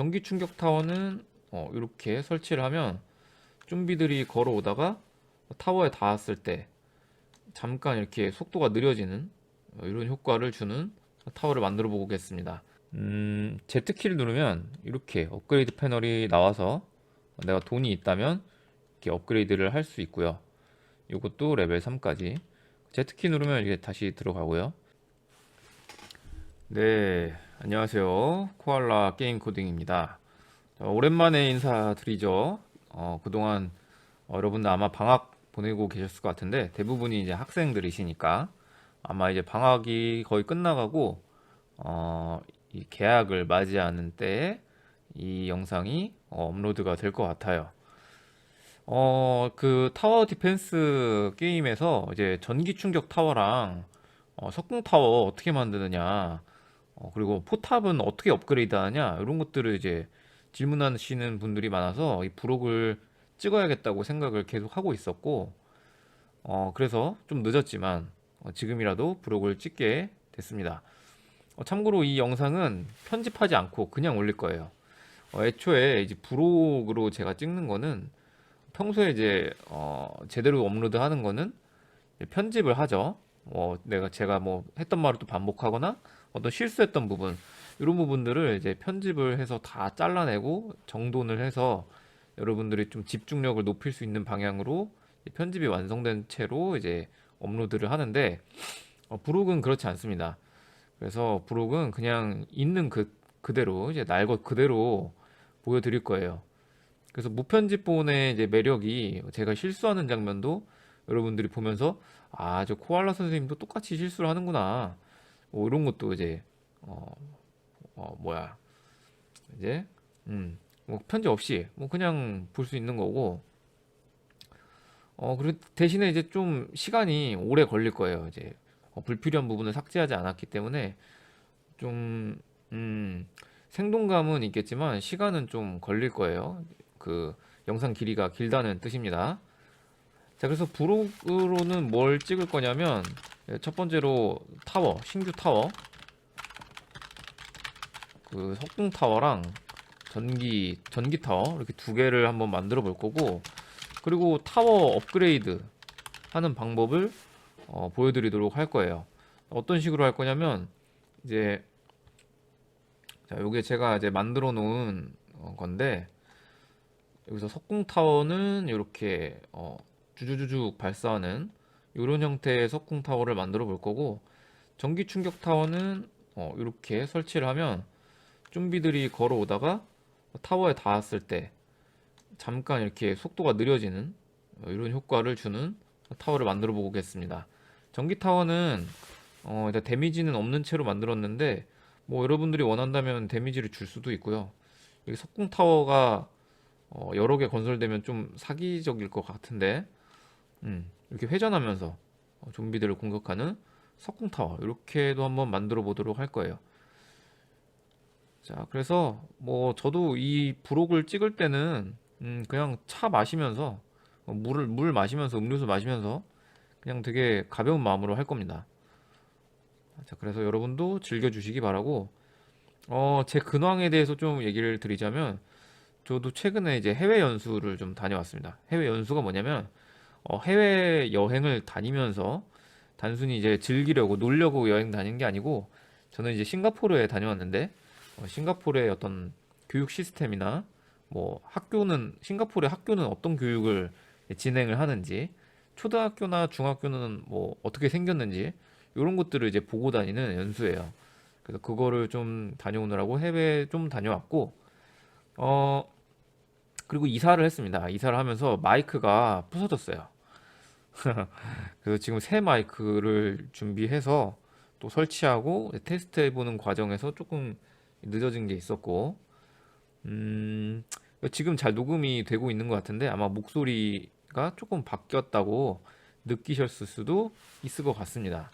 전기 충격 타워는 이렇게 설치를 하면 좀비들이 걸어오다가 타워에 닿았을 때 잠깐 이렇게 속도가 느려지는 이런 효과를 주는 타워를 만들어 보겠습니다. Z키를 누르면 이렇게 업그레이드 패널이 나와서 내가 돈이 있다면 이렇게 업그레이드를 할 수 있고요. 이것도 레벨 3까지. Z키 누르면 이게 다시 들어가고요. 네, 안녕하세요. 코알라 게임 코딩입니다. 오랜만에 인사드리죠. 그동안 여러분들 아마 방학 보내고 계셨을 것 같은데 대부분이 이제 학생들이시니까 아마 이제 방학이 거의 끝나가고 이 개학을 맞이하는 때에 이 영상이 업로드가 될 것 같아요. 그 타워 디펜스 게임에서 이제 전기 충격 타워랑 석궁 타워 어떻게 만드느냐, 그리고 포탑은 어떻게 업그레이드 하냐, 이런 것들을 이제 질문하시는 분들이 많아서 이 브록을 찍어야겠다고 생각을 계속 하고 있었고, 그래서 좀 늦었지만 지금이라도 브록을 찍게 됐습니다. 참고로 이 영상은 편집하지 않고 그냥 올릴 거예요. 애초에 이제 브록으로 제가 찍는 거는 평소에 이제 제대로 업로드 하는 거는 편집을 하죠. 제가 뭐 했던 말을 또 반복하거나 어떤 실수했던 부분, 이런 부분들을 이제 편집을 해서 다 잘라내고 정돈을 해서 여러분들이 좀 집중력을 높일 수 있는 방향으로 편집이 완성된 채로 이제 업로드를 하는데, 브록은 그렇지 않습니다. 그래서 브록은 그냥 있는 그대로 이제 날 것 그대로 보여드릴 거예요. 그래서 무편집본의 이제 매력이, 제가 실수하는 장면도 여러분들이 보면서 아, 저 코알라 선생님도 똑같이 실수를 하는구나, 뭐 이런 것도 이제 어, 뭐야, 이제 뭐 편집 없이 뭐 그냥 볼 수 있는 거고, 그리고 대신에 이제 좀 시간이 오래 걸릴 거예요. 이제 불필요한 부분을 삭제하지 않았기 때문에 좀 생동감은 있겠지만 시간은 좀 걸릴 거예요. 그 영상 길이가 길다는 뜻입니다. 자, 그래서 브록으로는 뭘 찍을 거냐면, 첫 번째로 타워, 신규 타워, 그 석궁 타워랑 전기 타워, 이렇게 두 개를 한번 만들어 볼 거고, 그리고 타워 업그레이드 하는 방법을 보여드리도록 할 거예요. 어떤 식으로 할 거냐면, 이제 자, 요게 제가 이제 만들어 놓은 건데, 여기서 석궁 타워는 이렇게 주주주죽 발사하는 이런 형태의 석궁 타워를 만들어 볼 거고, 전기 충격 타워는 이렇게 설치를 하면 좀비들이 걸어오다가 타워에 닿았을 때 잠깐 이렇게 속도가 느려지는 이런 효과를 주는 타워를 만들어 보겠습니다. 전기 타워는 일단 데미지는 없는 채로 만들었는데, 뭐 여러분들이 원한다면 데미지를 줄 수도 있고요. 여기 석궁 타워가 여러 개 건설되면 좀 사기적일 것 같은데, 이렇게 회전하면서 좀비들을 공격하는 석궁 타워, 이렇게도 한번 만들어 보도록 할 거예요. 자, 그래서 뭐 저도 이 브록을 찍을 때는 그냥 차 마시면서 물 마시면서 음료수 마시면서 그냥 되게 가벼운 마음으로 할 겁니다. 자, 그래서 여러분도 즐겨주시기 바라고, 제 근황에 대해서 좀 얘기를 드리자면, 저도 최근에 이제 해외 연수를 좀 다녀왔습니다. 해외 연수가 뭐냐면, 해외 여행을 다니면서 단순히 이제 즐기려고 놀려고 여행 다닌 게 아니고, 저는 이제 싱가포르에 다녀왔는데, 싱가포르의 어떤 교육 시스템이나 뭐 학교는, 싱가포르의 학교는 어떤 교육을 진행을 하는지, 초등학교나 중학교는 뭐 어떻게 생겼는지, 이런 것들을 이제 보고 다니는 연수예요. 그래서 그거를 좀 다녀오느라고 해외 좀 다녀왔고, 어 그리고 이사를 했습니다. 이사를 하면서 마이크가 부서졌어요. 그래서 지금 새 마이크를 준비해서 또 설치하고 테스트해보는 과정에서 조금 늦어진 게 있었고, 음, 지금 잘 녹음이 되고 있는 것 같은데 아마 목소리가 조금 바뀌었다고 느끼셨을 수도 있을 것 같습니다.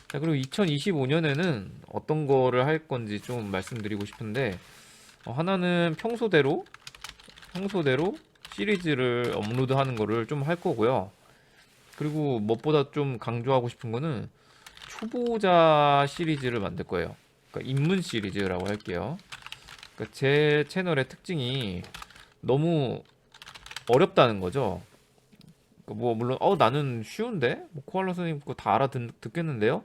자, 그리고 2025년에는 어떤 거를 할 건지 좀 말씀드리고 싶은데, 하나는 평소대로 시리즈를 업로드하는 거를 좀 할 거고요. 그리고 무엇보다 좀 강조하고 싶은 거는 초보자 시리즈를 만들 거예요. 그러니까 입문 시리즈라고 할게요. 그러니까 제 채널의 특징이 너무 어렵다는 거죠. 그러니까 뭐 물론 나는 쉬운데 뭐 코알라 선생님 거 다 알아듣겠는데요?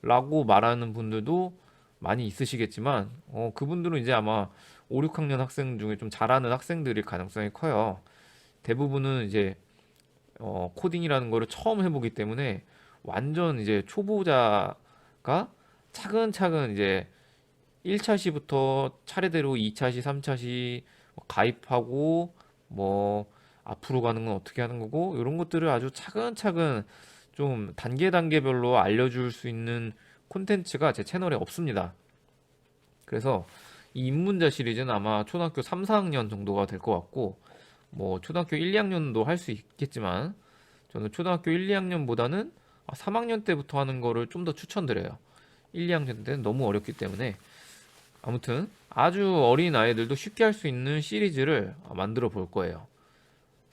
라고 말하는 분들도 많이 있으시겠지만 그분들은 이제 아마 5, 6학년 학생 중에 좀 잘하는 학생들일 가능성이 커요. 대부분은 이제 코딩이라는 거를 처음 해보기 때문에 완전 이제 초보자가 차근차근 이제 1차 시부터 차례대로 2차 시, 3차 시 가입하고 뭐 앞으로 가는 건 어떻게 하는 거고 이런 것들을 아주 차근차근 좀 단계별로 알려줄 수 있는 콘텐츠가 제 채널에 없습니다. 그래서 이 입문자 시리즈는 아마 초등학교 3, 4학년 정도가 될 것 같고 뭐 초등학교 1, 2학년도 할 수 있겠지만 저는 초등학교 1, 2학년보다는 3학년 때부터 하는 거를 좀 더 추천드려요. 1, 2학년 때는 너무 어렵기 때문에 아무튼 아주 어린 아이들도 쉽게 할 수 있는 시리즈를 만들어 볼 거예요.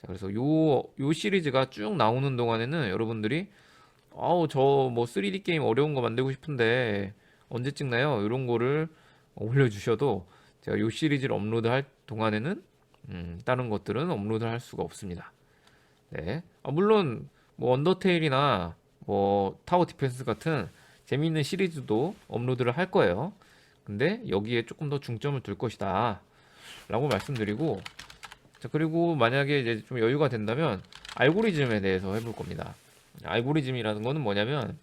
자, 그래서 요 시리즈가 쭉 나오는 동안에는 여러분들이 아우 저 뭐 3D 게임 어려운 거 만들고 싶은데 언제 찍나요? 이런 거를 올려주셔도 제가 요 시리즈를 업로드할 동안에는 다른 것들은 업로드할 수가 없습니다. 네. 물론 뭐 언더테일이나 뭐 타워 디펜스 같은 재미있는 시리즈도 업로드를 할 거예요. 근데 여기에 조금 더 중점을 둘 것이다 라고 말씀드리고 자 그리고 만약에 이제 좀 여유가 된다면 알고리즘에 대해서 해볼 겁니다. 알고리즘이라는 거는 뭐냐면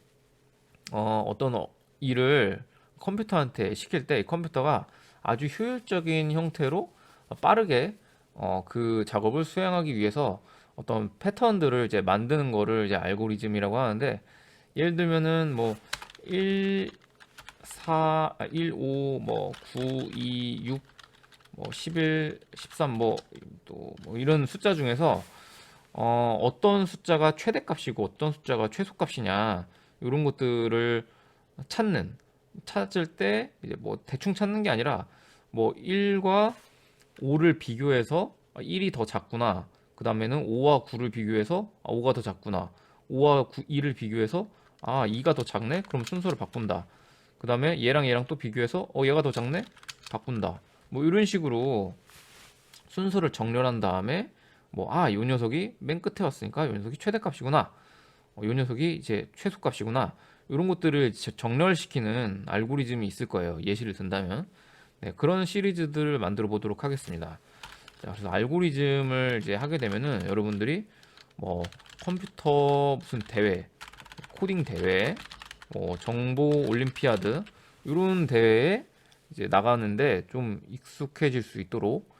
어떤 일을 컴퓨터한테 시킬 때 이 컴퓨터가 아주 효율적인 형태로 빠르게 그 작업을 수행하기 위해서 어떤 패턴들을 이제 만드는 거를 이제 알고리즘이라고 하는데 예를 들면은 뭐 1, 5, 뭐 9, 2, 6, 뭐 11, 13, 뭐 이런 숫자 중에서 어떤 숫자가 최대값이고 어떤 숫자가 최소값이냐 이런 것들을 찾을 때 이제 뭐 대충 찾는 게 아니라 뭐 1과 5를 비교해서 1이 더 작구나. 그 다음에는 5와 9를 비교해서 5가 더 작구나. 5와 2를 비교해서 2가 더 작네? 그럼 순서를 바꾼다. 그 다음에 얘랑 또 비교해서 얘가 더 작네? 바꾼다. 뭐 이런 식으로 순서를 정렬한 다음에 요 녀석이 맨 끝에 왔으니까 요 녀석이 최대값이구나. 요 녀석이 이제 최소값이구나. 이런 것들을 정렬시키는 알고리즘이 있을 거예요. 예시를 든다면. 네, 그런 시리즈들을 만들어 보도록 하겠습니다. 자, 그래서 알고리즘을 이제 하게 되면은 여러분들이 뭐 컴퓨터 무슨 대회, 코딩 대회, 뭐 정보 올림피아드 이런 대회에 이제 나가는데 좀 익숙해질 수 있도록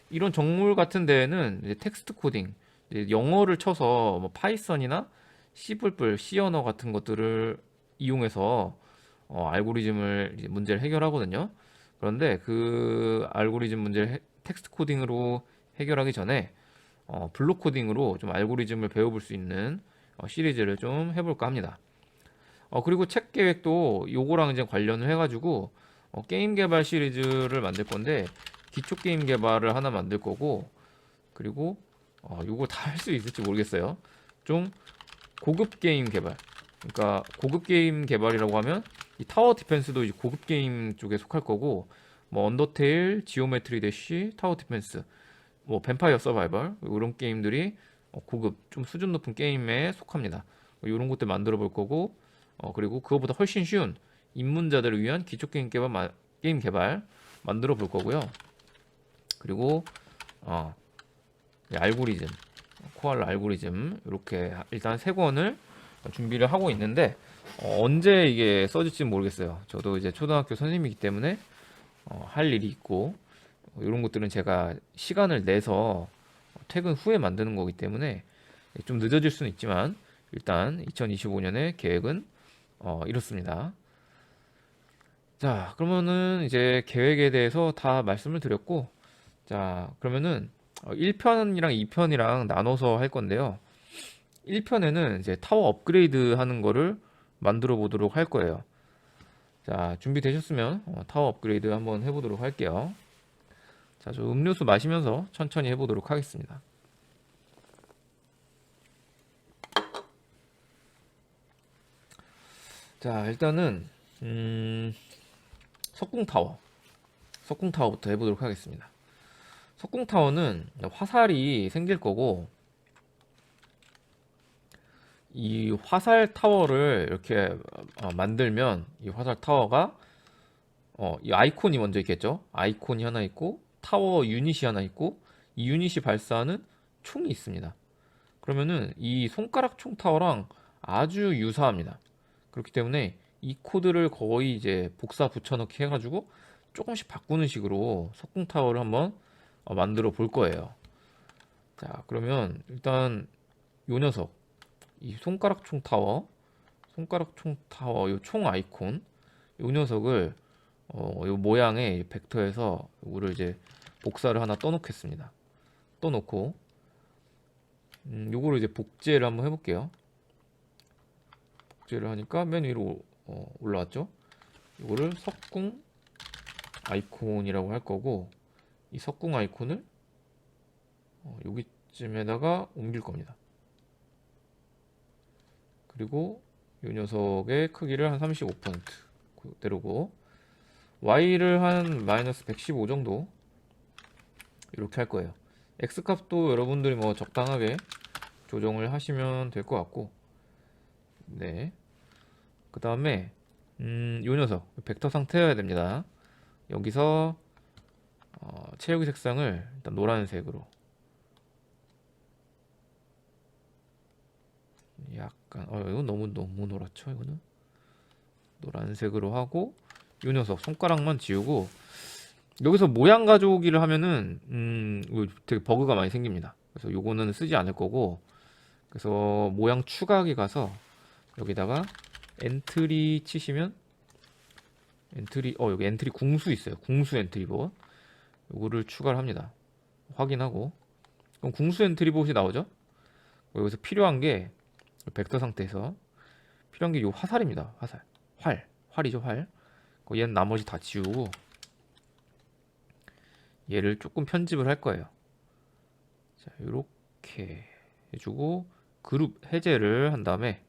이런 정물 같은 데에는 이제 텍스트 코딩, 이제 영어를 쳐서 뭐 파이썬이나 C++, C 언어 같은 것들을 이용해서 알고리즘을 이제 문제를 해결하거든요. 그런데 그 알고리즘 문제를 텍스트 코딩으로 해결하기 전에 블록 코딩으로 좀 알고리즘을 배워볼 수 있는 시리즈를 좀 해볼까 합니다. 그리고 책 계획도 요거랑 이제 관련을 해가지고 게임 개발 시리즈를 만들 건데 기초 게임 개발을 하나 만들 거고 그리고 요거 다 할 수 있을지 모르겠어요. 좀 고급 게임 개발. 그러니까 고급 게임 개발이라고 하면 이 타워 디펜스도 이제 고급 게임 쪽에 속할 거고 뭐 언더테일, 지오메트리 대쉬, 타워 디펜스, 뭐 뱀파이어 서바이벌 이런 게임들이 고급 좀 수준 높은 게임에 속합니다. 이런 것들 만들어 볼 거고 그리고 그거보다 훨씬 쉬운 입문자들을 위한 기초 게임 개발 만들어 볼 거고요. 그리고 알고리즘, 코알라 알고리즘 이렇게 일단 세 권을 준비를 하고 있는데 언제 이게 써질지 모르겠어요. 저도 이제 초등학교 선생님이기 때문에 할 일이 있고 이런 것들은 제가 시간을 내서 퇴근 후에 만드는 거기 때문에 좀 늦어질 수는 있지만 일단 2025년의 계획은 이렇습니다. 자, 그러면은 이제 계획에 대해서 다 말씀을 드렸고, 자, 그러면은 1편이랑 2편이랑 나눠서 할 건데요. 1편에는 이제 타워 업그레이드 하는 거를 만들어 보도록 할 거예요. 자, 준비되셨으면 타워 업그레이드 한번 해보도록 할게요. 자, 저 음료수 마시면서 천천히 해보도록 하겠습니다. 자, 일단은 석궁 타워. 석궁타워부터 해보도록 하겠습니다. 석궁타워는 화살이 생길 거고, 이 화살 타워를 이렇게 만들면 이 화살 타워가 이 아이콘이 먼저 있겠죠. 아이콘이 하나 있고 타워 유닛이 하나 있고, 이 유닛이 발사하는 총이 있습니다. 그러면은 이 손가락 총 타워랑 아주 유사합니다. 그렇기 때문에 이 코드를 거의 이제 복사 붙여넣기 해가지고 조금씩 바꾸는 식으로 석궁 타워를 한번 만들어 볼 거예요. 자, 그러면 일단 요 녀석, 이 손가락 총 타워, 요 총 아이콘, 요 녀석을 요 모양의 벡터에서 요거를 이제 복사를 하나 떠놓겠습니다. 떠놓고 요거를 이제 복제를 한번 해볼게요. 복제를 하니까 맨 위로 올라왔죠. 요거를 석궁 아이콘이라고 할 거고, 이 석궁 아이콘을 여기쯤에다가 옮길 겁니다. 그리고 이 녀석의 크기를 한 35% 그대로고, Y를 한 마이너스 115 정도 이렇게 할 거예요. X 값도 여러분들이 뭐 적당하게 조정을 하시면 될 것 같고, 네. 그 다음에 요 녀석 벡터 상태여야 됩니다. 여기서 채우기 색상을 일단 노란색으로, 약간 이건 너무 노랗죠. 이거는 노란색으로 하고, 요 녀석 손가락만 지우고, 여기서 모양 가져오기를 하면은 이거 되게 버그가 많이 생깁니다. 그래서 요거는 쓰지 않을 거고, 그래서 모양 추가하기 가서 여기다가 엔트리 치시면 여기 엔트리 궁수 있어요. 궁수 엔트리봇, 요거를 추가를 합니다. 확인하고, 그럼 궁수 엔트리봇이 나오죠. 여기서 필요한 게 벡터 상태에서 필요한 게 요 화살입니다. 활이죠. 활. 얘는 나머지 다 지우고 얘를 조금 편집을 할 거예요. 자, 요렇게 해주고 그룹 해제를 한 다음에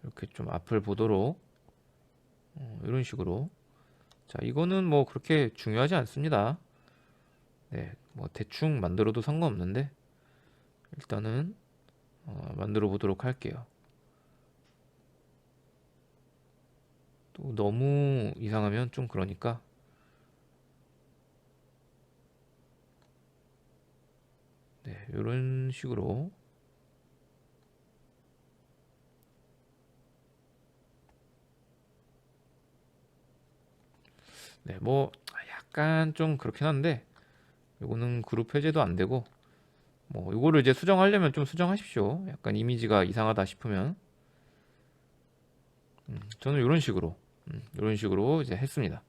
이렇게 좀 앞을 보도록 이런 식으로. 자, 이거는 뭐 그렇게 중요하지 않습니다. 네, 뭐 대충 만들어도 상관없는데 일단은 만들어 보도록 할게요. 또 너무 이상하면 좀 그러니까, 네, 이런 식으로. 네, 뭐 약간 좀 그렇긴 한데 요거는 그룹 해제도 안 되고, 뭐 요거를 이제 수정하려면 좀 수정하십시오. 약간 이미지가 이상하다 싶으면. 저는 이런 식으로 이제 했습니다.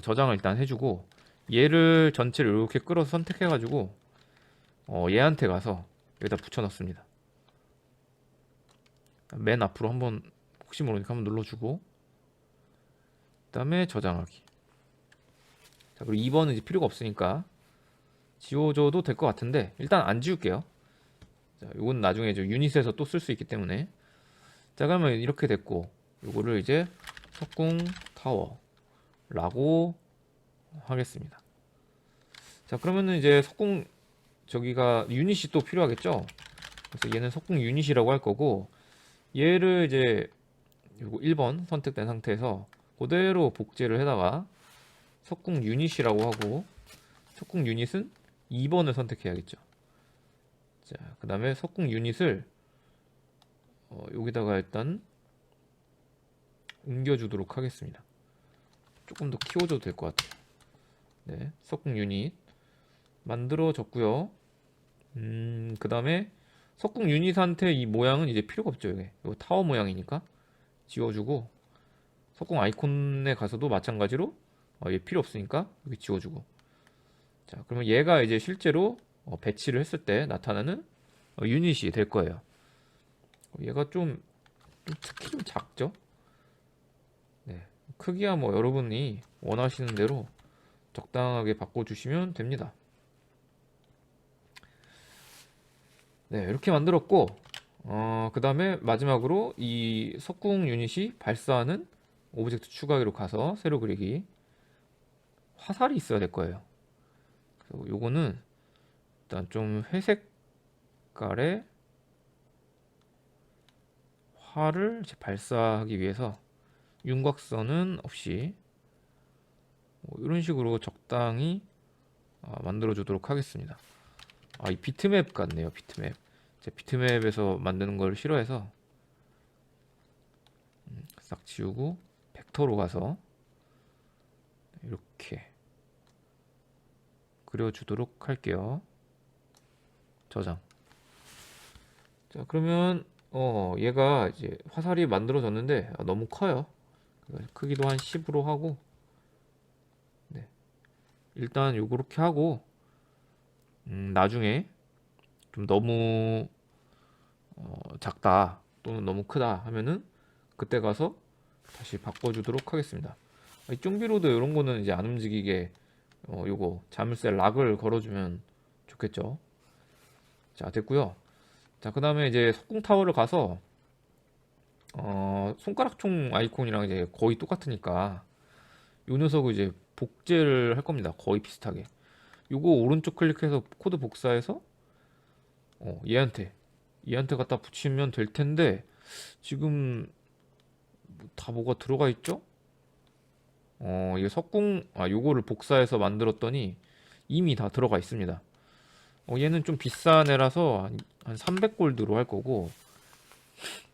저장을 일단 해주고, 얘를 전체를 이렇게 끌어서 선택해가지고 얘한테 가서 여기다 붙여 넣습니다. 맨 앞으로 한번 혹시 모르니까 한번 눌러주고, 그 다음에 저장하기. 자, 그리고 2번은 이제 필요가 없으니까 지워줘도 될 것 같은데 일단 안 지울게요. 자, 요건 나중에 유닛에서 또 쓸 수 있기 때문에. 자, 그러면 이렇게 됐고, 요거를 이제 석궁 타워라고 하겠습니다. 자, 그러면은 이제 석궁 저기가 유닛이 또 필요하겠죠. 그래서 얘는 석궁 유닛이라고 할 거고, 얘를 이제 요거 1번 선택된 상태에서 그대로 복제를 해다가 석궁 유닛이라고 하고, 석궁 유닛은 2번을 선택해야겠죠. 자, 그 다음에 석궁 유닛을 여기다가 일단 옮겨주도록 하겠습니다. 조금 더 키워줘도 될 것 같아요. 네, 석궁 유닛 만들어졌고요. 그 다음에 석궁 유닛한테 이 모양은 이제 필요가 없죠. 이거 타워 모양이니까 지워주고, 석궁 아이콘에 가서도 마찬가지로 얘 필요 없으니까 여기 지워주고. 자, 그러면 얘가 이제 실제로 배치를 했을 때 나타나는 유닛이 될 거예요. 얘가 좀 특히 좀 작죠? 네, 크기야 뭐 여러분이 원하시는 대로 적당하게 바꿔주시면 됩니다. 네, 이렇게 만들었고, 그 다음에 마지막으로 이 석궁 유닛이 발사하는 오브젝트 추가기로 가서 세로 그리기. 화살이 있어야 될 거예요. 그래서 요거는 일단 좀 회색깔의 활을 이제 발사하기 위해서 윤곽선은 없이 뭐 이런 식으로 적당히 만들어 주도록 하겠습니다. 이 비트맵 같네요. 비트맵. 제 비트맵에서 만드는 걸 싫어해서 싹 지우고 벡터로 가서 이렇게 그려주도록 할게요. 저장. 자, 그러면 얘가 이제 화살이 만들어졌는데 너무 커요. 크기도 한 10으로 하고, 네. 일단 요렇게 하고, 나중에 좀 너무 작다 또는 너무 크다 하면은 그때 가서 다시 바꿔주도록 하겠습니다. 이 쫑비로드 이런 거는 이제 안 움직이게 요거 자물쇠 락을 걸어주면 좋겠죠. 자, 됐고요. 자, 그 다음에 이제 석궁 타워를 가서 손가락총 아이콘이랑 이제 거의 똑같으니까 요 녀석을 이제 복제를 할 겁니다. 거의 비슷하게. 요거 오른쪽 클릭해서 코드 복사해서 얘한테 갖다 붙이면 될 텐데 지금 다 뭐가 들어가 있죠? 이게 요거를 복사해서 만들었더니 이미 다 들어가 있습니다. 얘는 좀 비싼 애라서 한 300골드로 할 거고,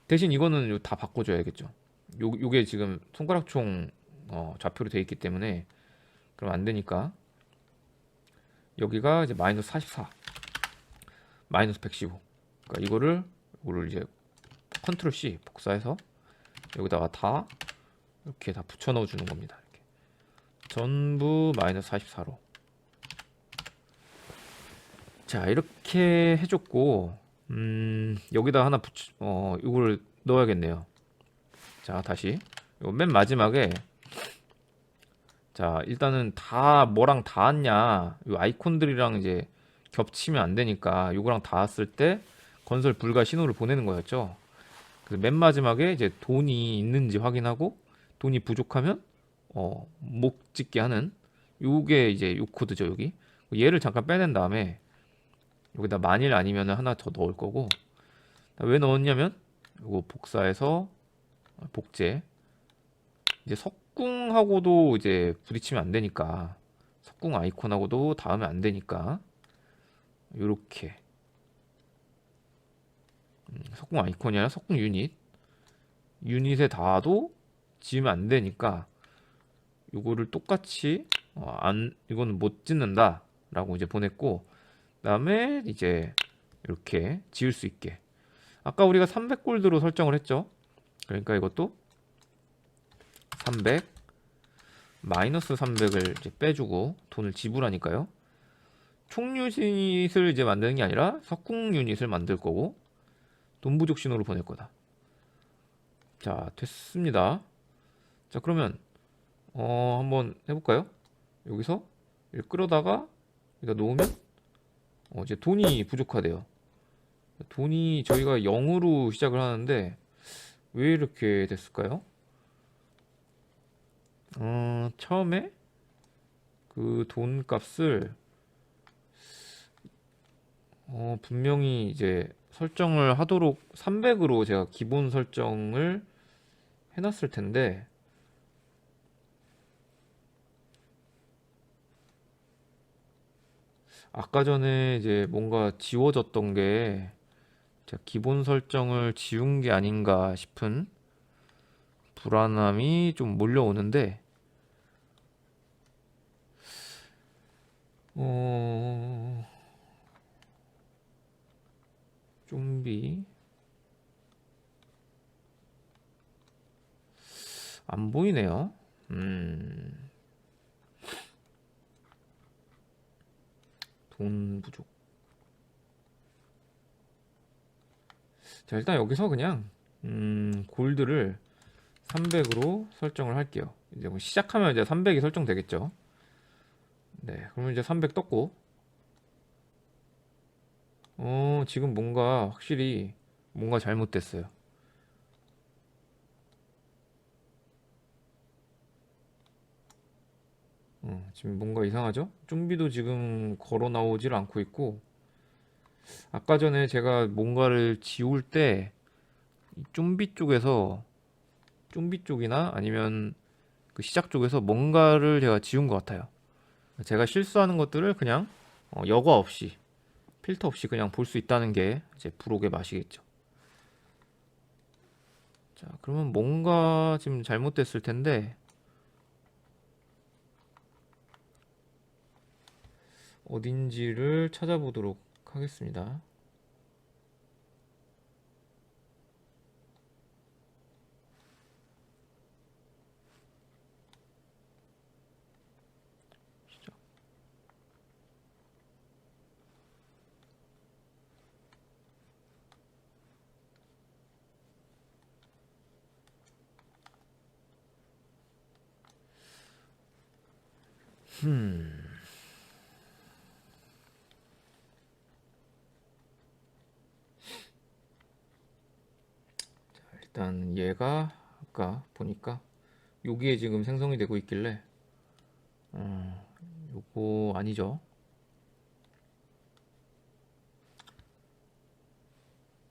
대신 이거는 다 바꿔줘야겠죠. 요게 지금 손가락총 좌표로 되어 있기 때문에 그럼 안 되니까 여기가 이제 마이너스 44, 마이너스 115. 그러니까 이거를 이제 컨트롤 C 복사해서 여기다가 다 이렇게 다 붙여 넣어 주는 겁니다. 이렇게. 전부 마이너스 44로. 자, 이렇게 해줬고, 여기다 하나 이거를 넣어야겠네요. 자, 다시. 요 맨 마지막에, 자, 일단은 뭐랑 닿았냐. 요 아이콘들이랑 이제 겹치면 안 되니까, 요거랑 닿았을 때 건설 불가 신호를 보내는 거였죠. 그래서 맨 마지막에 이제 돈이 있는지 확인하고, 돈이 부족하면, 못 찍게 하는, 요게 이제 요 코드죠, 여기. 얘를 잠깐 빼낸 다음에, 여기다 만일 아니면 하나 더 넣을 거고, 왜 넣었냐면 이거 복사해서 복제, 이제 석궁하고도 이제 부딪히면 안 되니까, 석궁 아이콘하고도 닿으면 안 되니까 요렇게 석궁 아이콘이 아니라 석궁 유닛에 닿아도 지으면 안 되니까 요거를 똑같이 이거는 못 짓는다 라고 이제 보냈고, 그다음에 이제 이렇게 지을 수 있게, 아까 우리가 300골드로 설정을 했죠. 그러니까 이것도 300 마이너스 300을 이제 빼주고 돈을 지불하니까요. 총 유닛을 이제 만드는 게 아니라 석궁 유닛을 만들 거고 돈 부족 신호를 보낼 거다. 자, 됐습니다. 자, 그러면 한번 해볼까요? 여기서 이렇게 끌어다가 여기다 놓으면 이제 돈이 부족하대요. 돈이 저희가 0으로 시작을 하는데 왜 이렇게 됐을까요? 처음에 그 돈값을 분명히 이제 설정을 하도록 300으로 제가 기본 설정을 해놨을 텐데, 아까 전에 이제 뭔가 지워졌던 게 제가 기본 설정을 지운 게 아닌가 싶은 불안함이 좀 몰려오는데, 좀비 안 보이네요. 돈 부족. 자, 일단 여기서 그냥 골드를 300으로 설정을 할게요. 이제 뭐 시작하면 이제 300이 설정되겠죠. 네, 그러면 이제 300 떴고, 지금 뭔가 확실히 뭔가 잘못됐어요. 지금 뭔가 이상하죠? 좀비도 지금 걸어 나오질 않고 있고, 아까 전에 제가 뭔가를 지울 때, 이 좀비 쪽이나 아니면 그 시작 쪽에서 뭔가를 제가 지운 것 같아요. 제가 실수하는 것들을 그냥 여과 없이, 필터 없이 그냥 볼 수 있다는 게 이제 브록의 맛이겠죠. 자, 그러면 뭔가 지금 잘못됐을 텐데, 어딘지를 찾아보도록 하겠습니다. 시작. 일단 얘가 아까 보니까 여기에 지금 생성이 되고 있길래 요거 아니죠.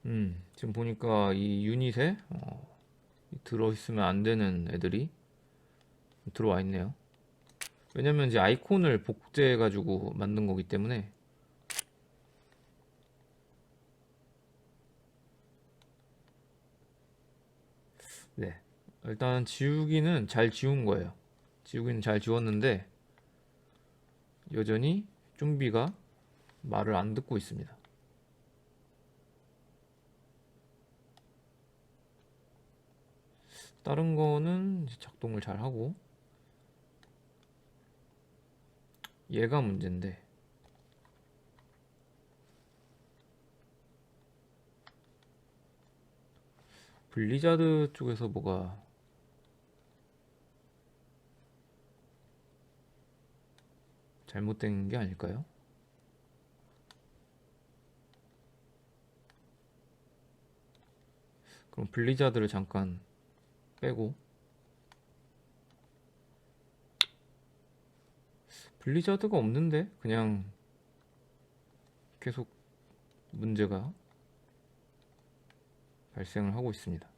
지금 보니까 이 유닛에 들어있으면 안 되는 애들이 들어와 있네요. 왜냐면 이제 아이콘을 복제해 가지고 만든 거기 때문에. 네, 일단 지우기는 잘 지운 거예요. 지우기는 잘 지웠는데 여전히 좀비가 말을 안 듣고 있습니다. 다른 거는 이제 작동을 잘 하고, 얘가 문제인데. 블리자드 쪽에서 뭐가 잘못된 게 아닐까요? 그럼 블리자드를 잠깐 빼고, 블리자드가 없는데 그냥 계속 문제가 발생을 하고 있습니다.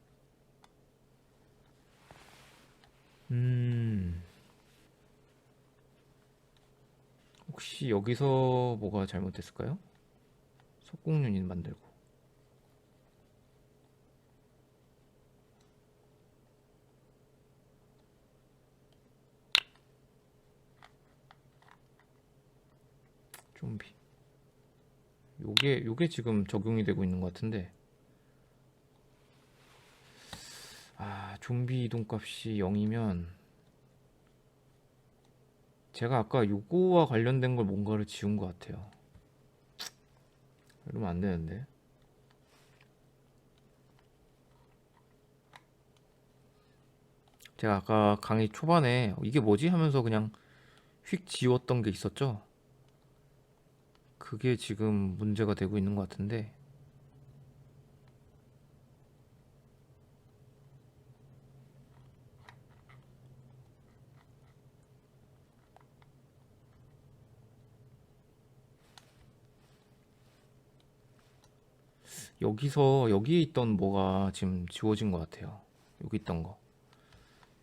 혹시 여기서 뭐가 잘못됐을까요? 석궁 유닛 만들고. 좀비. 요게 지금 적용이 되고 있는 것 같은데. 좀비 이동값이 0이면 제가 아까 요거와 관련된 걸 뭔가를 지운 것 같아요. 이러면 안 되는데. 제가 아까 강의 초반에 이게 뭐지 하면서 그냥 휙 지웠던 게 있었죠. 그게 지금 문제가 되고 있는 것 같은데. 여기에 있던 뭐가 지금 지워진 것 같아요. 여기 있던 거.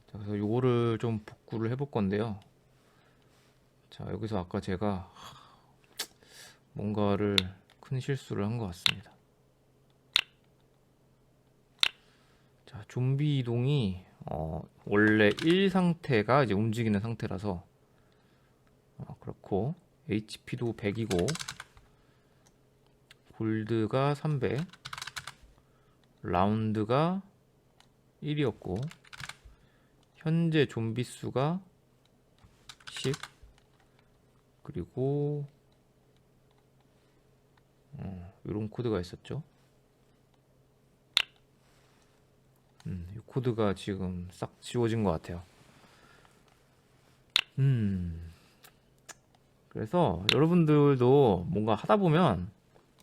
자, 그래서 요거를 좀 복구를 해볼 건데요. 자, 여기서 아까 제가 뭔가를 큰 실수를 한 것 같습니다. 자, 좀비 이동이 원래 1 상태가 이제 움직이는 상태라서 그렇고, HP도 100이고 골드가 300, 라운드가 1이었고 현재 좀비 수가 10, 그리고 이런 코드가 있었죠. 이 코드가 지금 싹 지워진 것 같아요. 그래서 여러분들도 뭔가 하다 보면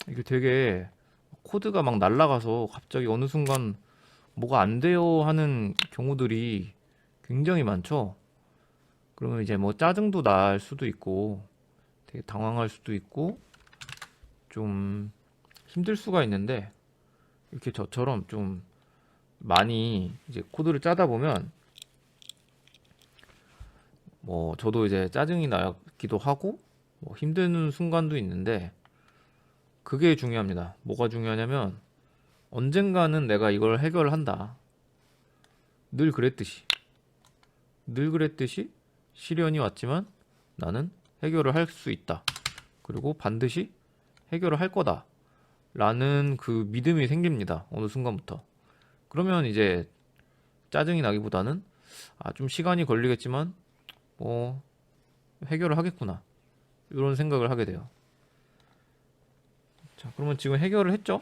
이게 되게 코드가 막 날아가서 갑자기 어느 순간 뭐가 안 돼요 하는 경우들이 굉장히 많죠. 그러면 이제 뭐 짜증도 날 수도 있고 되게 당황할 수도 있고 좀 힘들 수가 있는데, 이렇게 저처럼 좀 많이 이제 코드를 짜다 보면 뭐 저도 이제 짜증이 나기도 하고 뭐 힘든 순간도 있는데, 그게 중요합니다. 뭐가 중요하냐면 언젠가는 내가 이걸 해결한다. 늘 그랬듯이 늘 그랬듯이 시련이 왔지만 나는 해결을 할 수 있다. 그리고 반드시 해결을 할 거다. 라는 그 믿음이 생깁니다. 어느 순간부터. 그러면 이제 짜증이 나기보다는 좀 시간이 걸리겠지만 뭐 해결을 하겠구나. 이런 생각을 하게 돼요. 자, 그러면 지금 해결을 했죠?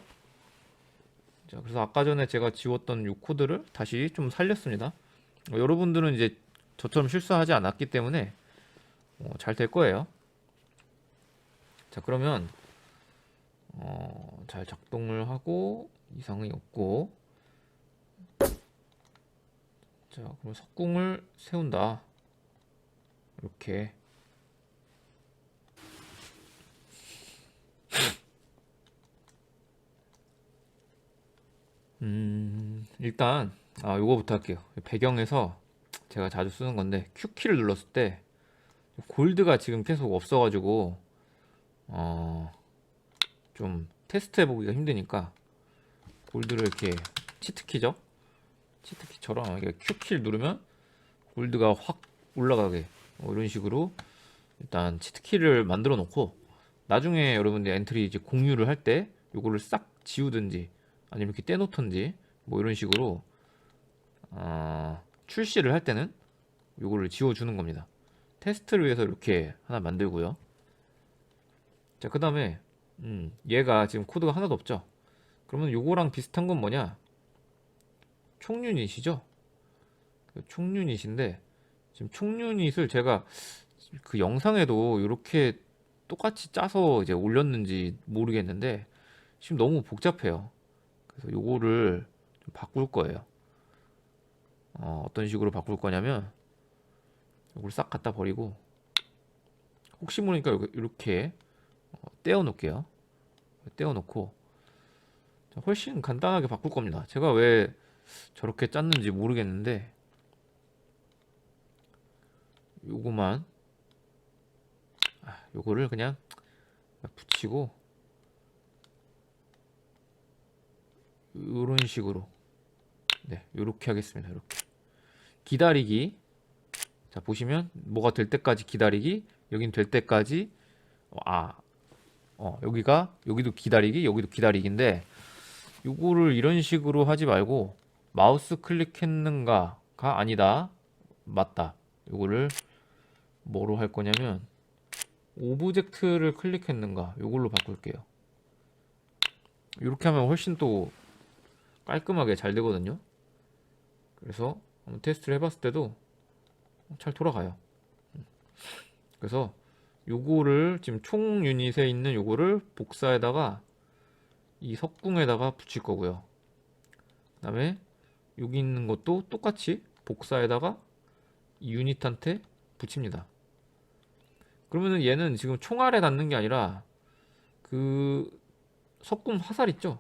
자, 그래서 아까 전에 제가 지웠던 이 코드를 다시 좀 살렸습니다. 여러분들은 이제 저처럼 실수하지 않았기 때문에 잘 될 거예요. 자, 그러면 잘 작동을 하고 이상이 없고, 자, 그럼 석궁을 세운다. 이렇게. 일단 요거부터 할게요. 배경에서 제가 자주 쓰는 건데, Q키를 눌렀을 때 골드가 지금 계속 없어가지고 좀 테스트 해보기가 힘드니까 골드를 이렇게 치트키죠? 치트키처럼 이렇게 Q키를 누르면 골드가 확 올라가게 이런 식으로 일단 치트키를 만들어 놓고, 나중에 여러분들 엔트리 이제 공유를 할 때 요거를 싹 지우든지 아니면 이렇게 떼놓든지 뭐 이런 식으로 출시를 할 때는 요거를 지워주는 겁니다. 테스트를 위해서 이렇게 하나 만들고요. 자, 그 다음에 얘가 지금 코드가 하나도 없죠. 그러면 요거랑 비슷한 건 뭐냐, 총유닛이죠. 총유닛인데 지금 총유닛을 제가 그 영상에도 이렇게 똑같이 짜서 이제 올렸는지 모르겠는데 지금 너무 복잡해요. 그래서 요거를 좀 바꿀 거예요. 어떤 식으로 바꿀 거냐면 요걸 싹 갖다 버리고, 혹시 모르니까 이렇게 떼어 놓을게요. 떼어 놓고 훨씬 간단하게 바꿀 겁니다. 제가 왜 저렇게 짰는지 모르겠는데 요거만 요거를 그냥 붙이고 이런 식으로, 네, 요렇게 하겠습니다. 이렇게 기다리기. 자, 보시면 뭐가 될 때까지 기다리기, 여긴 될 때까지 여기도 기다리기, 여기도 기다리기인데, 요거를 이런 식으로 하지 말고 마우스 클릭했는가가 아니다. 맞다. 요거를 뭐로 할 거냐면 오브젝트를 클릭했는가, 요걸로 바꿀게요. 이렇게 하면 훨씬 또 깔끔하게 잘 되거든요. 그래서 한번 테스트를 해봤을 때도 잘 돌아가요. 그래서 요거를 지금 총 유닛에 있는 요거를 복사에다가 이 석궁에다가 붙일 거고요. 그 다음에 여기 있는 것도 똑같이 복사에다가 이 유닛한테 붙입니다. 그러면은 얘는 지금 총알에 닿는 게 아니라 그 석궁 화살 있죠?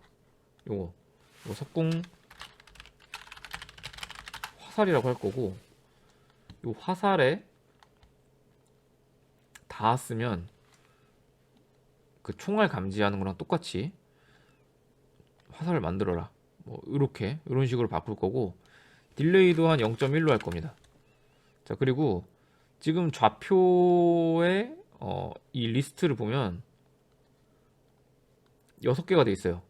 요거 석궁 화살이라고 할 거고, 요 화살에 닿았으면 그 총알 감지하는 거랑 똑같이 화살을 만들어라. 뭐 이런 식으로 바꿀 거고, 딜레이도 한 0.1로 할 겁니다. 자, 그리고 지금 좌표에 이 리스트를 보면 6개가 돼 있어요.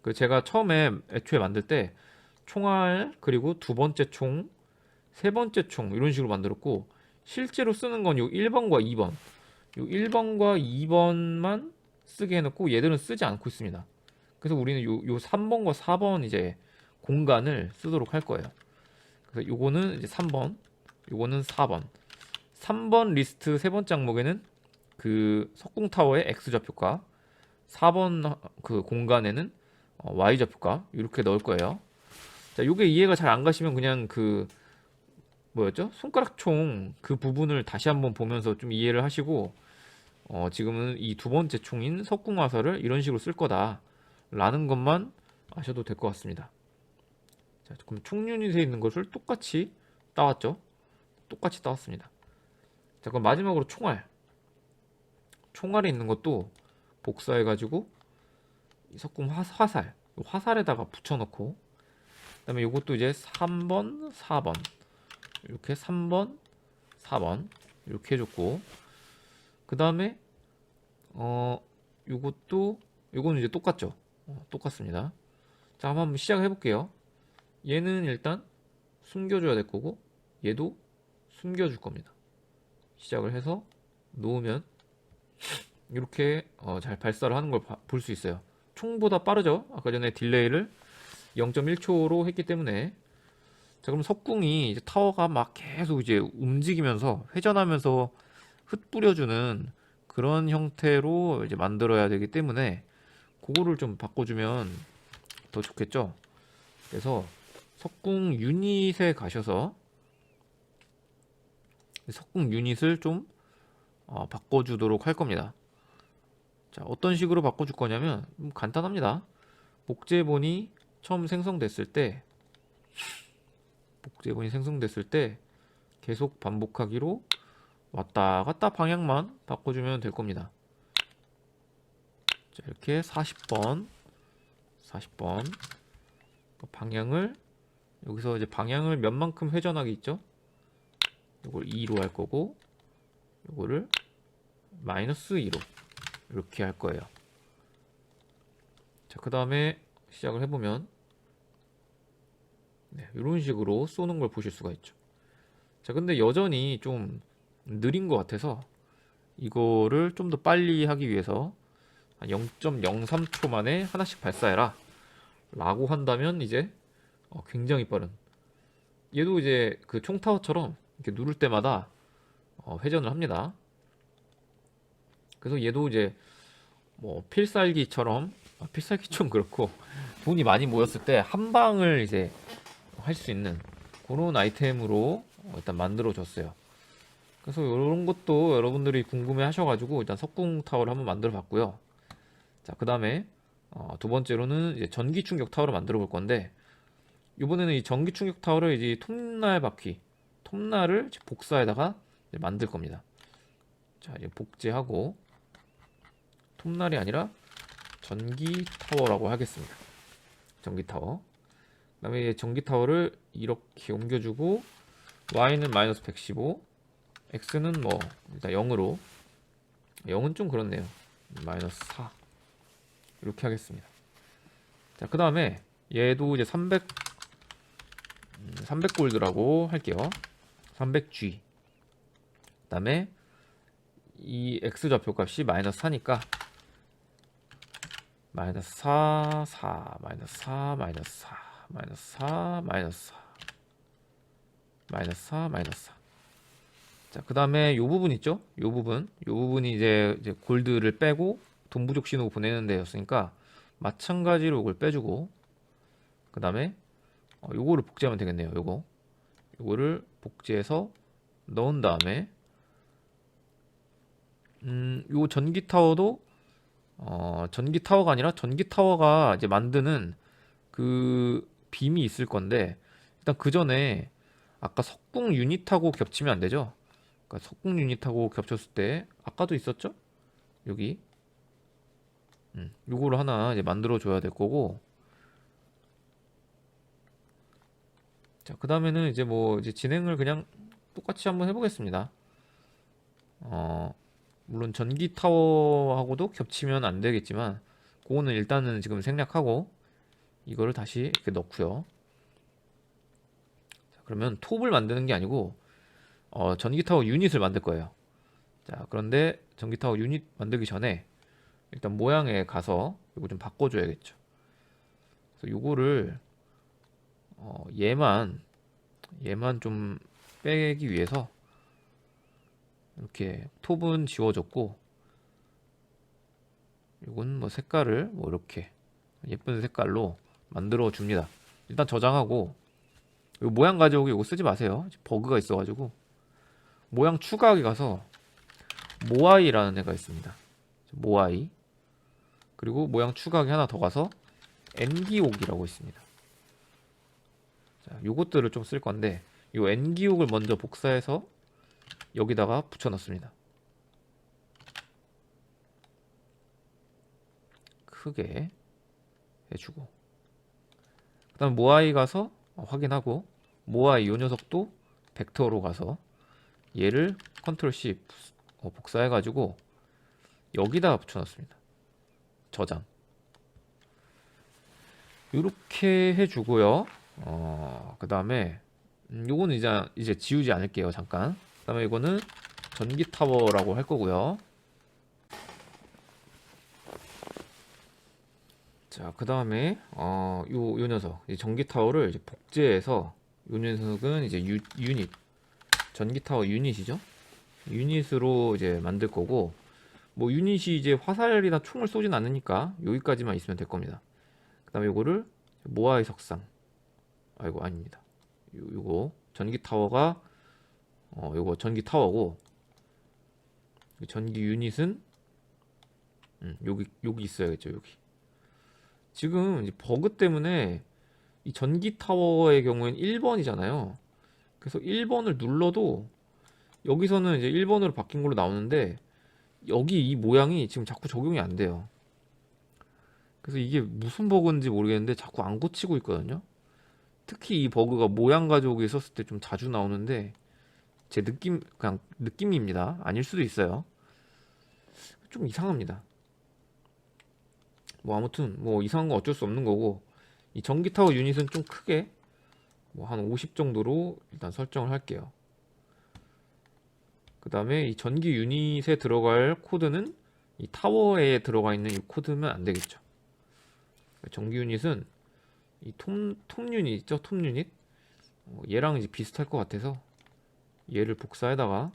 그 제가 처음에 애초에 만들 때 총알, 그리고 두 번째 총, 세 번째 총 이런 식으로 만들었고, 실제로 쓰는 건 요 1번과 2번, 요 1번과 2번만 쓰게 해놓고 얘들은 쓰지 않고 있습니다. 그래서 우리는 요 3번과 4번 이제 공간을 쓰도록 할 거예요. 그래서 요거는 이제 3번, 요거는 4번. 3번 리스트 세 번째 항목에는 그 석궁타워의 X 좌표가, 4번 그 공간에는 Y 좌표가 이렇게 넣을 거예요. 자, 요게 이해가 잘 안 가시면 그냥 그 뭐였죠? 손가락총 그 부분을 다시 한번 보면서 좀 이해를 하시고, 지금은 이 두 번째 총인 석궁화살을 이런 식으로 쓸 거다 라는 것만 아셔도 될 것 같습니다. 자, 그럼 총 유닛에 있는 것을 똑같이 따왔죠? 똑같이 따왔습니다. 자, 그럼 마지막으로 총알에 있는 것도 복사해가지고 이 석궁 화살, 화살에다가 붙여놓고, 그 다음에 이것도 이제 3번, 4번 이렇게 3번, 4번 이렇게 해줬고, 그 다음에 요거는 이제 똑같죠. 똑같습니다. 자, 한번 시작을 해볼게요. 얘는 일단 숨겨줘야 될 거고, 얘도 숨겨줄 겁니다. 시작을 해서 놓으면 이렇게 잘 발사를 하는 걸 볼 수 있어요. 총보다 빠르죠? 아까 전에 딜레이를 0.1초로 했기 때문에. 자, 그럼 석궁이 이제 타워가 막 계속 이제 움직이면서 회전하면서 흩뿌려주는 그런 형태로 이제 만들어야 되기 때문에 그거를 좀 바꿔주면 더 좋겠죠. 그래서 석궁 유닛에 가셔서 석궁 유닛을 좀 바꿔주도록 할 겁니다. 자, 어떤 식으로 바꿔줄 거냐면 간단합니다. 복제본이 처음 생성됐을 때 계속 반복하기로 왔다 갔다 방향만 바꿔주면 될 겁니다. 자, 이렇게 40번 방향을, 여기서 이제 방향을 몇 만큼 회전하기 있죠? 이걸 2로 할 거고, 이거를 마이너스 2로 이렇게 할 거예요. 자, 그 다음에 시작을 해보면 이런 식으로 쏘는 걸 보실 수가 있죠. 자, 근데 여전히 좀 느린 것 같아서 이거를 좀 더 빨리 하기 위해서 0.03초 만에 하나씩 발사해라 라고 한다면 이제 굉장히 빠른, 얘도 이제 그 총타워처럼 이렇게 누를 때마다 회전을 합니다. 그래서 얘도 이제 뭐 필살기처럼, 필살기 좀 그렇고 돈이 많이 모였을 때 한 방을 이제 할 수 있는 그런 아이템으로 일단 만들어 줬어요. 그래서 이런 것도 여러분들이 궁금해 하셔가지고 일단 석궁 타워를 한번 만들어 봤고요. 자, 그 다음에 두 번째로는 이제 전기 충격 타워를 만들어 볼 건데, 이번에는 이 전기 충격 타워를 이제 톱날을 복사에다가 만들 겁니다. 자, 이제 복제하고 톱날이 아니라 전기 타워라고 하겠습니다. 전기 타워. 그 다음에 전기 타워를 이렇게 옮겨주고, Y는 마이너스 115, X는 뭐 일단 0으로, 0은 좀 그렇네요. 마이너스 4 이렇게 하겠습니다. 자, 그 다음에 얘도 이제 300골드라고 할게요. 300G. 그 다음에 이 X 좌표값이 마이너스 4니까 마이너스 4, 4, 마이너스 4, 마이너스 4, 마이너스 4, 마이너스 4, 마이너스 4, 마이너스 4. 자, 그 다음에 요 부분 있죠? 요 부분이 이제 골드를 빼고 돈 부족 신호 보내는 데였으니까 마찬가지로 이걸 빼주고, 그 다음에 요거를 복제하면 되겠네요. 요거를 복제해서 넣은 다음에 요 전기 타워도 전기 타워가 아니라 전기 타워가 이제 만드는 그 빔이 있을 건데, 일단 그 전에 아까 석궁 유닛하고 겹치면 안 되죠. 그러니까 석궁 유닛하고 겹쳤을 때 아까도 있었죠? 여기 요거를 하나 이제 만들어 줘야 될 거고, 자, 그 다음에는 이제 뭐 이제 진행을 그냥 똑같이 한번 해보겠습니다. 물론 전기 타워하고도 겹치면 안 되겠지만 그거는 일단은 지금 생략하고 이거를 다시 이렇게 넣고요. 자, 그러면 톱을 만드는 게 아니고 전기 타워 유닛을 만들 거예요. 자, 그런데 전기 타워 유닛 만들기 전에 일단 모양에 가서 이거 좀 바꿔줘야겠죠. 그래서 요거를 얘만 좀 빼기 위해서 이렇게 톱은 지워졌고, 이건 뭐 색깔을 뭐 이렇게 예쁜 색깔로 만들어 줍니다. 일단 저장하고, 요 모양 가져오기 이거 쓰지 마세요. 버그가 있어가지고. 모양 추가하기 가서 모아이라는 애가 있습니다. 모아이. 그리고 모양 추가하기 하나 더 가서 n기옥이라고 있습니다. 자, 요것들을 좀 쓸 건데 요 n기옥을 먼저 복사해서 여기다가 붙여넣습니다. 크게 해주고, 그 다음 모아이 가서 확인하고, 모아이 요 녀석도 벡터로 가서 얘를 컨트롤 C 복사해 가지고 여기다가 붙여넣습니다. 저장. 이렇게 해주고요. 그 다음에 요거는 이제 지우지 않을게요. 잠깐. 그 다음에 이거는 전기 타워라고 할 거고요. 자, 그 다음에 요 녀석 이 전기 타워를 이제 복제해서, 요 녀석은 이제 유닛, 전기 타워 유닛이죠. 유닛으로 이제 만들 거고, 뭐 유닛이 이제 화살이나 총을 쏘진 않으니까 여기까지만 있으면 될 겁니다. 그 다음에 요거를 모아의 석상, 아이고 아닙니다. 요거 전기 타워가 요거 전기 타워고, 전기 유닛은 여기 있어야겠죠. 여기 지금 이제 버그 때문에 이 전기 타워의 경우엔 1번이잖아요. 그래서 1번을 눌러도 여기서는 이제 1번으로 바뀐 걸로 나오는데 여기 이 모양이 지금 자꾸 적용이 안 돼요. 그래서 이게 무슨 버그인지 모르겠는데 자꾸 안 고치고 있거든요. 특히 이 버그가 모양 가져오기 썼을 때 좀 자주 나오는데, 제 그냥 느낌입니다. 아닐 수도 있어요. 좀 이상합니다. 뭐 아무튼 뭐 이상한 건 어쩔 수 없는 거고, 이 전기타워 유닛은 좀 크게 뭐 한 50 정도로 일단 설정을 할게요. 그 다음에 이 전기 유닛에 들어갈 코드는 이 타워에 들어가 있는 이 코드면 안 되겠죠. 전기 유닛은 이 톱 유닛 있죠? 톱 유닛. 얘랑 이제 비슷할 것 같아서 얘를 복사해다가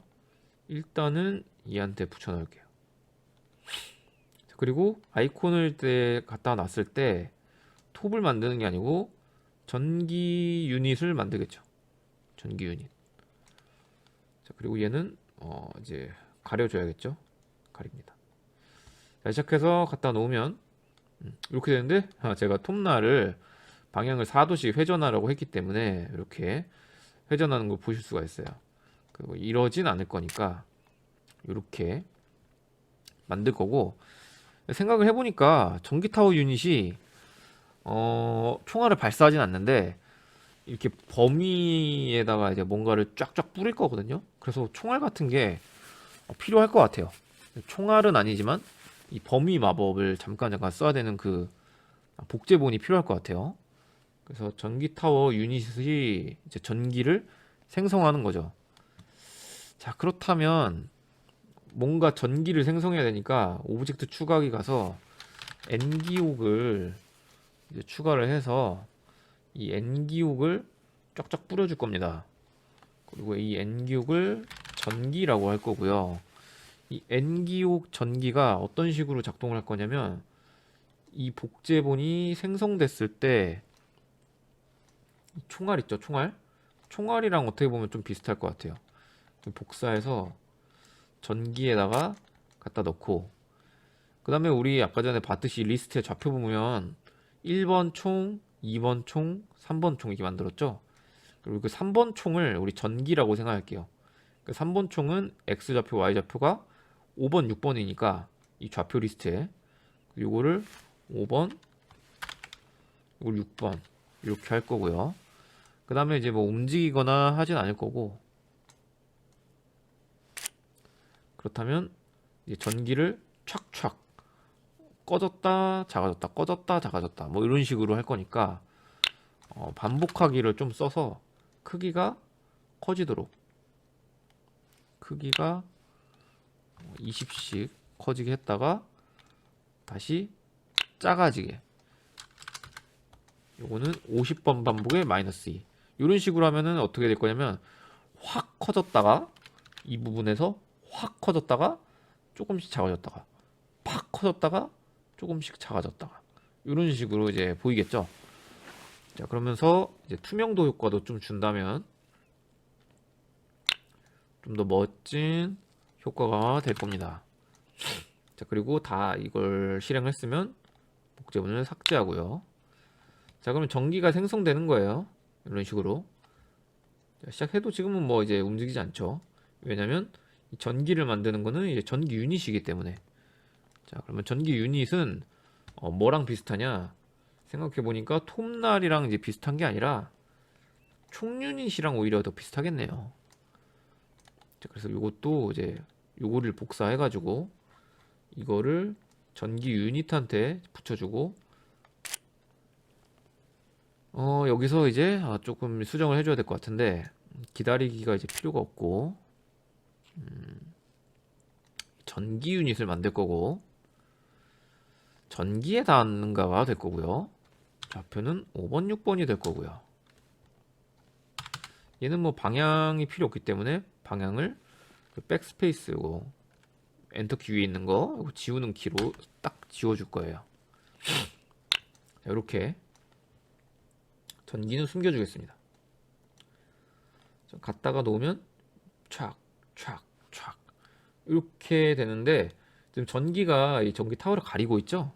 일단은 얘한테 붙여 넣을게요. 그리고 아이콘을 갖다 놨을 때 톱을 만드는 게 아니고 전기 유닛을 만들겠죠. 전기 유닛. 자, 그리고 얘는 이제 가려줘야겠죠. 가립니다. 자, 시작해서 갖다 놓으면 이렇게 되는데, 제가 톱날을 방향을 4도씩 회전하라고 했기 때문에 이렇게 회전하는 걸 보실 수가 있어요. 그리고 이러진 않을 거니까 이렇게 만들 거고, 생각을 해보니까 전기타워 유닛이 총알을 발사하진 않는데 이렇게 범위에다가 이제 뭔가를 쫙쫙 뿌릴 거거든요. 그래서 총알 같은 게 필요할 것 같아요. 총알은 아니지만 이 범위 마법을 잠깐 써야 되는 그 복제본이 필요할 것 같아요. 그래서 전기 타워 유닛이 이제 전기를 생성하는 거죠. 자, 그렇다면 뭔가 전기를 생성해야 되니까 오브젝트 추가하기 가서 n기옥을 이제 추가를 해서 이 n기옥을 쫙쫙 뿌려줄 겁니다. 그리고 이 n기옥을 전기라고 할 거고요. 이 n기옥 전기가 어떤 식으로 작동을 할 거냐면, 이 복제본이 생성됐을 때 총알 있죠, 총알이랑 어떻게 보면 좀 비슷할 것 같아요. 복사해서 전기에다가 갖다 넣고, 그 다음에 우리 아까 전에 봤듯이 리스트에 좌표 보면 1번 총, 2번 총, 3번 총 이렇게 만들었죠. 그리고 그 3번 총을 우리 전기라고 생각할게요. 그 3번 총은 X좌표, Y좌표가 5번, 6번이니까 이 좌표 리스트에 요거를 5번, 이걸 6번 이렇게 할 거고요. 그 다음에 이제 뭐 움직이거나 하진 않을 거고, 그렇다면 이제 전기를 촥촥 꺼졌다 작아졌다 꺼졌다 작아졌다 뭐 이런 식으로 할 거니까 반복하기를 좀 써서 크기가 커지도록, 크기가 20씩 커지게 했다가 다시 작아지게, 요거는 50번 반복에 -2 이런 식으로 하면은 어떻게 될 거냐면, 확 커졌다가 이 부분에서 확 커졌다가 조금씩 작아졌다가 팍 커졌다가 조금씩 작아졌다가 이런 식으로 이제 보이겠죠. 자, 그러면서 이제 투명도 효과도 좀 준다면 좀 더 멋진 효과가 될 겁니다. 자, 그리고 다 이걸 실행했으면 복제문을 삭제하고요. 자, 그러면 전기가 생성되는 거예요. 이런 식으로. 자, 시작해도 지금은 뭐 이제 움직이지 않죠. 왜냐면 이 전기를 만드는 거는 이제 전기 유닛이기 때문에. 자, 그러면 전기 유닛은 뭐랑 비슷하냐? 생각해 보니까 톱날이랑 이제 비슷한 게 아니라 총 유닛이랑 오히려 더 비슷하겠네요. 자, 그래서 이것도 이제 요거를 복사해 가지고 이거를 전기 유닛한테 붙여주고 여기서 이제 조금 수정을 해줘야 될 것 같은데 기다리기가 이제 필요가 없고 전기 유닛을 만들 거고 전기에 닿는가가 될 거고요. 좌표는 5번, 6번이 될 거고요. 얘는 뭐 방향이 필요 없기 때문에 방향을 백스페이스고 엔터키 위에 있는 거 지우는 키로 딱 지워줄 거예요. 자, 이렇게 전기는 숨겨주겠습니다. 갖다가 놓으면 촥, 촥, 촥 이렇게 되는데 지금 전기가 이 전기 타워를 가리고 있죠.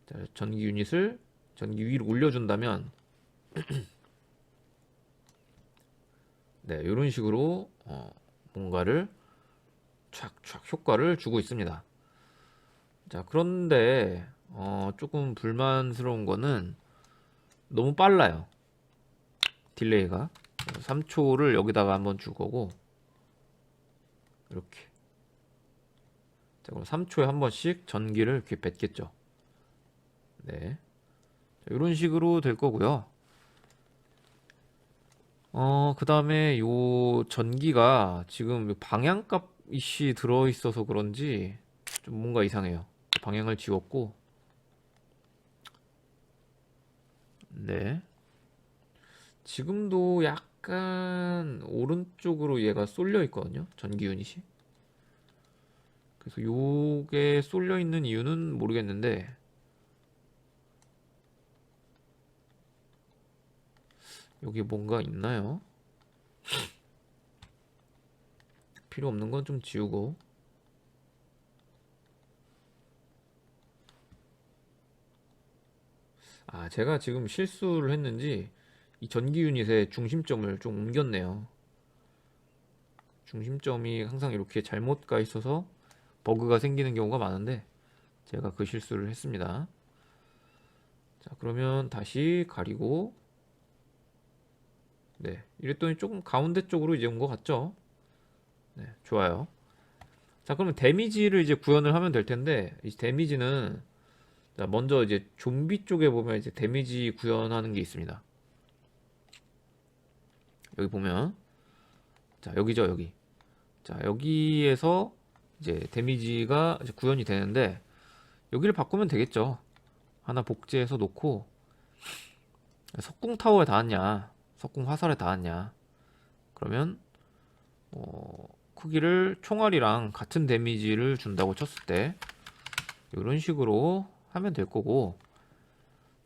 자, 전기 유닛을 전기 위로 올려준다면 네, 이런 식으로 뭔가를 촥촥 효과를 주고 있습니다. 자, 그런데 조금 불만스러운 거는 너무 빨라요. 딜레이가 3초를 여기다가 한번 줄 거고 이렇게. 자, 그럼 3초에 한 번씩 전기를 이렇게 뱉겠죠. 네, 자, 이런 식으로 될 거고요. 그 다음에 요 전기가 지금 방향값이 들어있어서 그런지 좀 뭔가 이상해요. 방향을 지웠고, 네. 지금도 약간 오른쪽으로 얘가 쏠려 있거든요. 전기 유닛이. 그래서 요게 쏠려 있는 이유는 모르겠는데, 여기 뭔가 있나요? 필요 없는 건 좀 지우고. 제가 지금 실수를 했는지 이 전기 유닛의 중심점을 좀 옮겼네요. 중심점이 항상 이렇게 잘못 가 있어서 버그가 생기는 경우가 많은데 제가 그 실수를 했습니다. 자, 그러면 다시 가리고, 네, 이랬더니 조금 가운데 쪽으로 이제 온 것 같죠? 네, 좋아요. 자, 그러면 데미지를 이제 구현을 하면 될 텐데 이 데미지는 자, 먼저 이제 좀비 쪽에 보면 이제 데미지 구현하는 게 있습니다. 여기 보면 자, 여기죠, 여기. 자, 여기에서 이제 데미지가 이제 구현이 되는데 여기를 바꾸면 되겠죠. 하나 복제해서 놓고 석궁 타워에 닿았냐, 석궁 화살에 닿았냐. 그러면 크기를 총알이랑 같은 데미지를 준다고 쳤을 때 이런 식으로 하면 될 거고.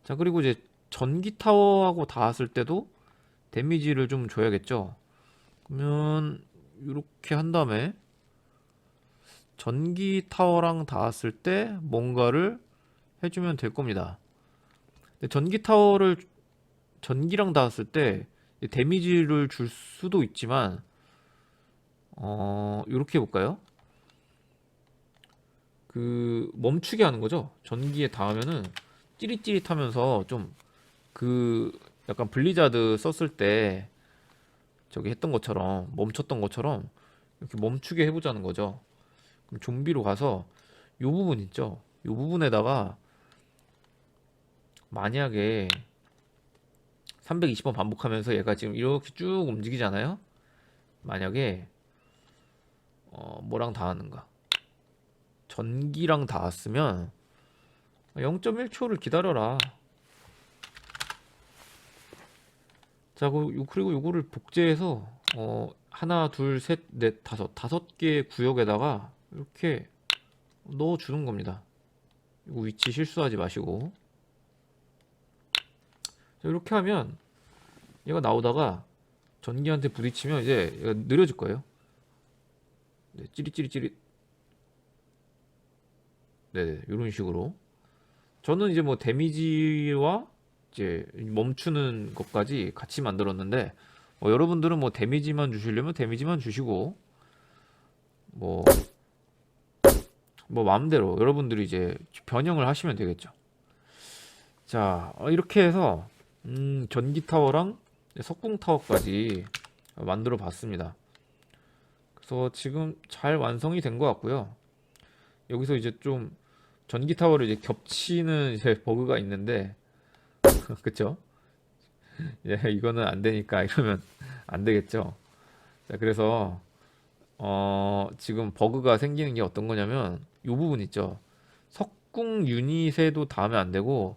자, 그리고 이제 전기 타워하고 닿았을 때도 데미지를 좀 줘야겠죠. 그러면 이렇게 한 다음에 전기 타워랑 닿았을 때 뭔가를 해주면 될 겁니다. 근데 전기 타워를 전기랑 닿았을 때 데미지를 줄 수도 있지만 이렇게 해볼까요? 그 멈추게 하는 거죠. 전기에 닿으면은 찌릿찌릿하면서 좀 그 약간 블리자드 썼을 때 저기 했던 것처럼 멈췄던 것처럼 이렇게 멈추게 해보자는 거죠. 그럼 좀비로 가서 요 부분 있죠. 요 부분에다가 만약에 320번 반복하면서 얘가 지금 이렇게 쭉 움직이잖아요. 만약에 뭐랑 닿았는가? 전기랑 닿았으면 0.1초를 기다려라. 자, 그리고 요거를 복제해서 하나, 둘, 셋, 넷, 다섯 개의 구역에다가 이렇게 넣어 주는 겁니다. 이거 위치 실수하지 마시고. 이렇게 하면 얘가 나오다가 전기한테 부딪히면 이제 얘가 느려질 거예요. 네, 찌릿찌릿찌릿. 네, 이런 식으로. 저는 이제 뭐 데미지와 이제 멈추는 것까지 같이 만들었는데, 여러분들은 뭐 데미지만 주시려면 데미지만 주시고, 뭐, 뭐 마음대로 여러분들이 이제 변형을 하시면 되겠죠. 자, 이렇게 해서 전기 타워랑 석궁 타워까지 만들어 봤습니다. 그래서 지금 잘 완성이 된 것 같고요. 여기서 이제 좀 전기 타워를 이제 겹치는 이제 버그가 있는데, 그쵸? 예, 이거는 안 되니까 이러면 안 되겠죠. 자, 그래서 지금 버그가 생기는 게 어떤 거냐면 이 부분 있죠. 석궁 유닛에도 닿으면 안 되고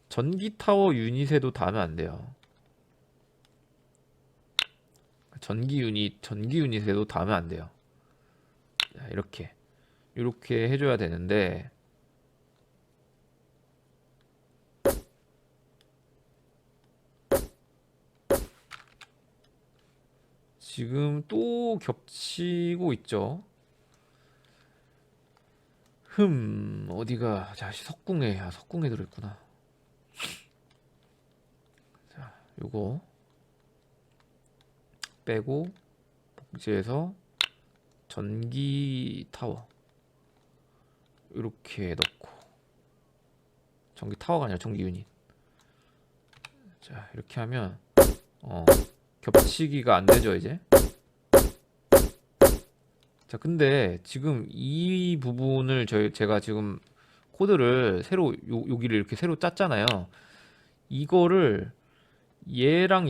전기 타워 유닛에도 닿으면 안 돼요. 전기 유닛에도 닿으면 안 돼요. 자, 이렇게 해줘야 되는데, 지금 또 겹치고 있죠. 어디가, 자, 석궁에 들어있구나. 자, 요거 빼고 복제해서 전기 타워 이렇게 넣고, 전기 타워가 아니라 전기 유닛. 자, 이렇게 하면 겹치기가 안 되죠, 이제. 자, 근데 지금 이 부분을 제가 지금 코드를 새로 여기를 이렇게 새로 짰잖아요. 이거를 얘랑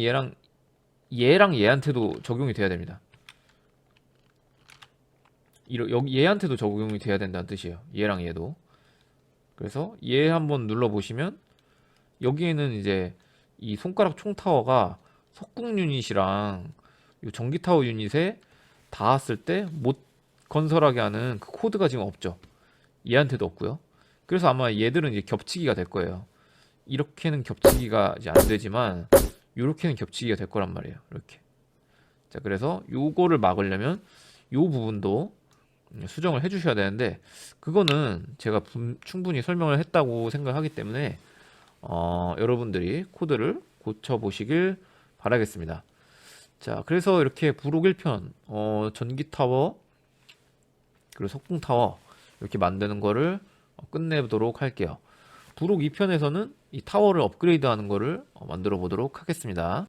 얘한테도 적용이 돼야 됩니다. 여기 얘한테도 적용이 돼야 된다는 뜻이에요. 얘랑 얘도. 그래서 얘 한번 눌러 보시면 여기에는 이제 이 손가락 총 타워가 석궁 유닛이랑 이 전기 타워 유닛에 닿았을 때 못 건설하게 하는 그 코드가 지금 없죠. 얘한테도 없고요. 그래서 아마 얘들은 이제 겹치기가 될 거예요. 이렇게는 겹치기가 이제 안 되지만 이렇게는 겹치기가 될 거란 말이에요. 이렇게. 자, 그래서 요거를 막으려면 요 부분도 수정을 해 주셔야 되는데, 그거는 제가 충분히 설명을 했다고 생각하기 때문에 여러분들이 코드를 고쳐 보시길 바라겠습니다. 자, 그래서 이렇게 부록 1편 전기 타워 그리고 석궁 타워 이렇게 만드는 거를 끝내도록 할게요. 부록 2편에서는 이 타워를 업그레이드 하는 거를 만들어 보도록 하겠습니다.